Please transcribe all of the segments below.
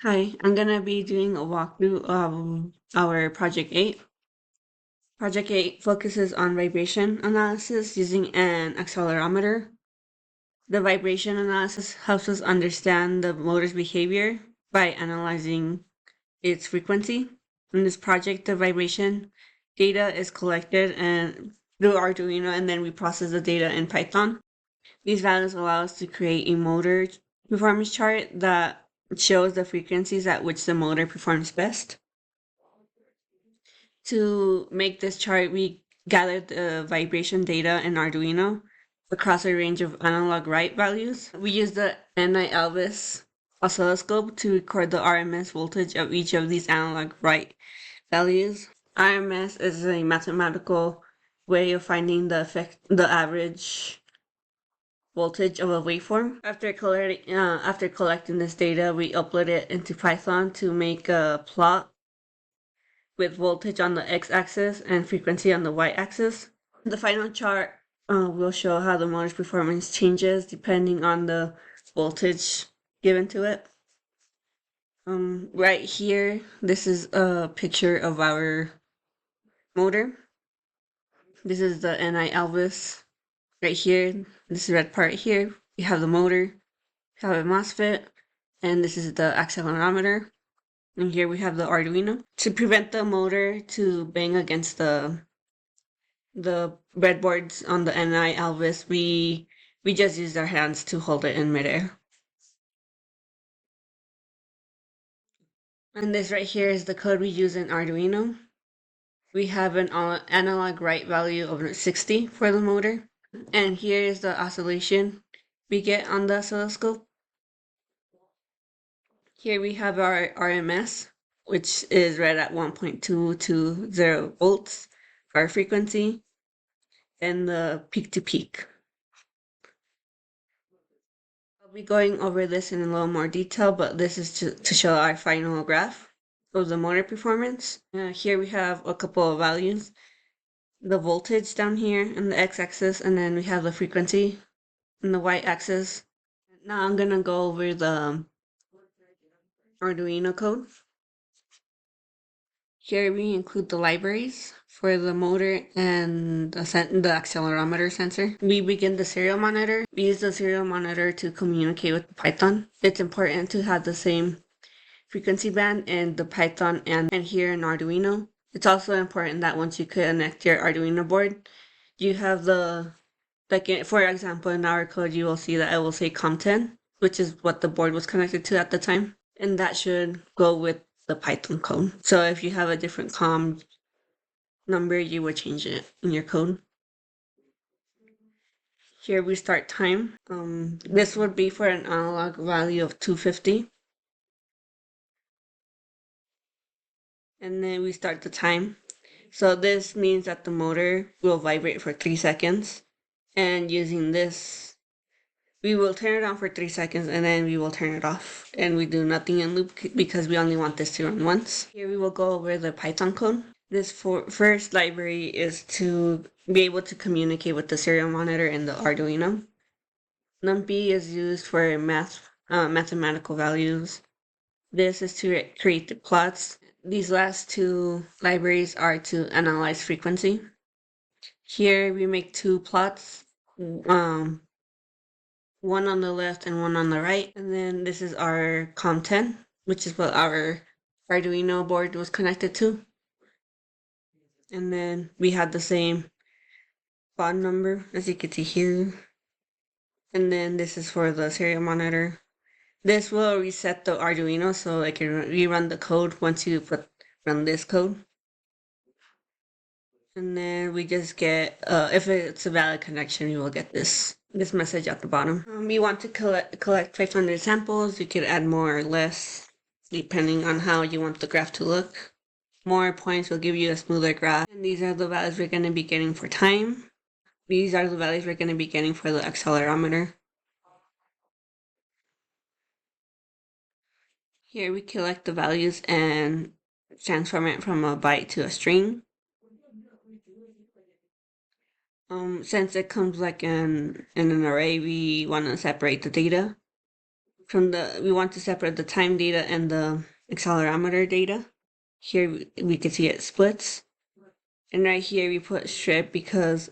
Hi, I'm gonna be doing a walkthrough of our Project 8. Project 8 focuses on vibration analysis using an accelerometer. The vibration analysis helps us understand the motor's behavior by analyzing its frequency. In this project, the vibration data is collected and through Arduino, and then we process the data in Python. These values allow us to create a motor performance chart that shows the frequencies at which the motor performs best. To make this chart, we gathered the vibration data in Arduino across a range of analog write values. We used the NI Elvis oscilloscope to record the RMS voltage of each of these analog write values. RMS is a mathematical way of finding the average voltage of a waveform. After collecting this data, we upload it into Python to make a plot with voltage on the x-axis and frequency on the y-axis. The final chart will show how the motor's performance changes depending on the voltage given to it. Right here, this is a picture of our motor. This is the NI Elvis. Right here, this red part here, we have the motor, we have a MOSFET, and this is the accelerometer. And here we have the Arduino. To prevent the motor to bang against the breadboards on the NI Elvis, we just used our hands to hold it in midair. And this right here is the code we use in Arduino. We have an analog write value of 60 for the motor. And here is the oscillation we get on the oscilloscope. Here we have our RMS, which is read at 1.220 volts for our frequency, and the peak to peak. I'll be going over this in a little more detail, but this is to show our final graph of the motor performance. Here we have a couple of values. The voltage down here in the x-axis, and then we have the frequency in the y-axis. Now I'm gonna go over the Arduino code. Here we include the libraries for the motor and the accelerometer sensor. We begin the serial monitor. We use the serial monitor to communicate with Python. It's important to have the same frequency band in the Python and here in Arduino. It's also important that once you connect your Arduino board, you have for example, in our code, you will see that it will say COM10, which is what the board was connected to at the time. And that should go with the Python code. So if you have a different COM number, you would change it in your code. Here we start time. This would be for an analog value of 250. And then we start the time. So this means that the motor will vibrate for 3 seconds. And using this, we will turn it on for 3 seconds and then we will turn it off. And we do nothing in loop because we only want this to run once. Here we will go over the Python code. This first library is to be able to communicate with the serial monitor and the Arduino. NumPy is used for mathematical values. This is to create the plots. These last two libraries are to analyze frequency. Here we make two plots, one on the left and one on the right. And then this is our COM10, which is what our Arduino board was connected to. And then we had the same baud number, as you can see here. And then this is for the serial monitor. This will reset the Arduino so it can rerun the code once you run this code. And then we just get, if it's a valid connection, we will get this message at the bottom. We want to collect 500 samples. You could add more or less, depending on how you want the graph to look. More points will give you a smoother graph. And these are the values we're going to be getting for time. These are the values we're going to be getting for the accelerometer. Here we collect the values and transform it from a byte to a string. Since it comes like in an array, we want to separate the data we want to separate the time data and the accelerometer data. Here we can see it splits. And right here we put strip because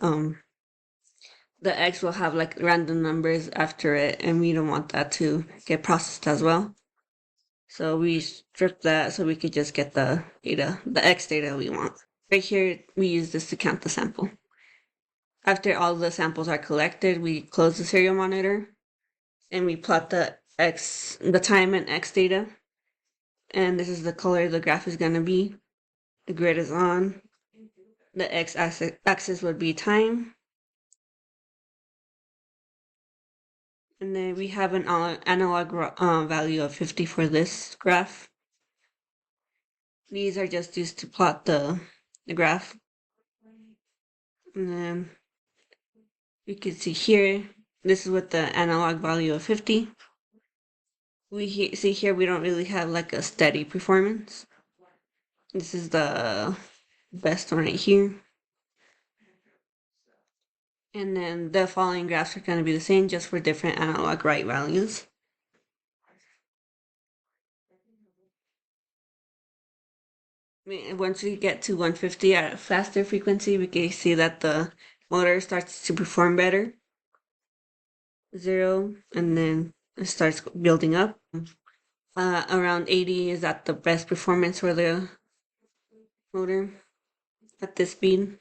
the X will have like random numbers after it, and we don't want that to get processed as well. So we strip that so we could just get the data, the X data we want. Right here, we use this to count the sample. After all the samples are collected, we close the serial monitor and we plot the time and X data. And this is the color the graph is going to be. The grid is on. The X axis would be time. And then we have an analog value of 50 for this graph. These are just used to plot the graph. And then you can see here, this is with the analog value of 50. We see here we don't really have like a steady performance. This is the best one right here. And then the following graphs are going to be the same, just for different analog write values. Once we get to 150 at a faster frequency, we can see that the motor starts to perform better. 0, and then it starts building up. Around 80 is at the best performance for the motor at this speed.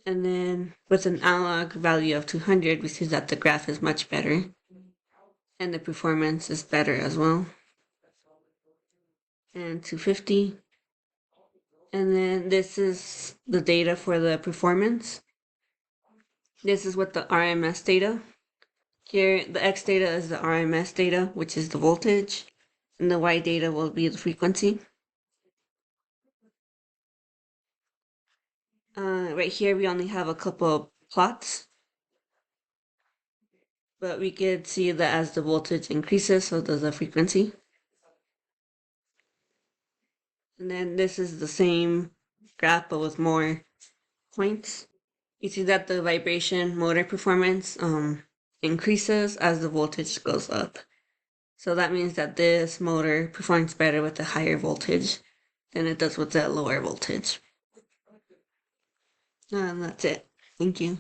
And then with an analog value of 200, we see that the graph is much better. And the performance is better as well. And 250. And then this is the data for the performance. This is with the RMS data. Here, the X data is the RMS data, which is the voltage. And the Y data will be the frequency. Right here, we only have a couple of plots. But we could see that as the voltage increases, so does the frequency. And then this is the same graph, but with more points. You see that the vibration motor performance increases as the voltage goes up. So that means that this motor performs better with the higher voltage than it does with the lower voltage. And that's it. Thank you.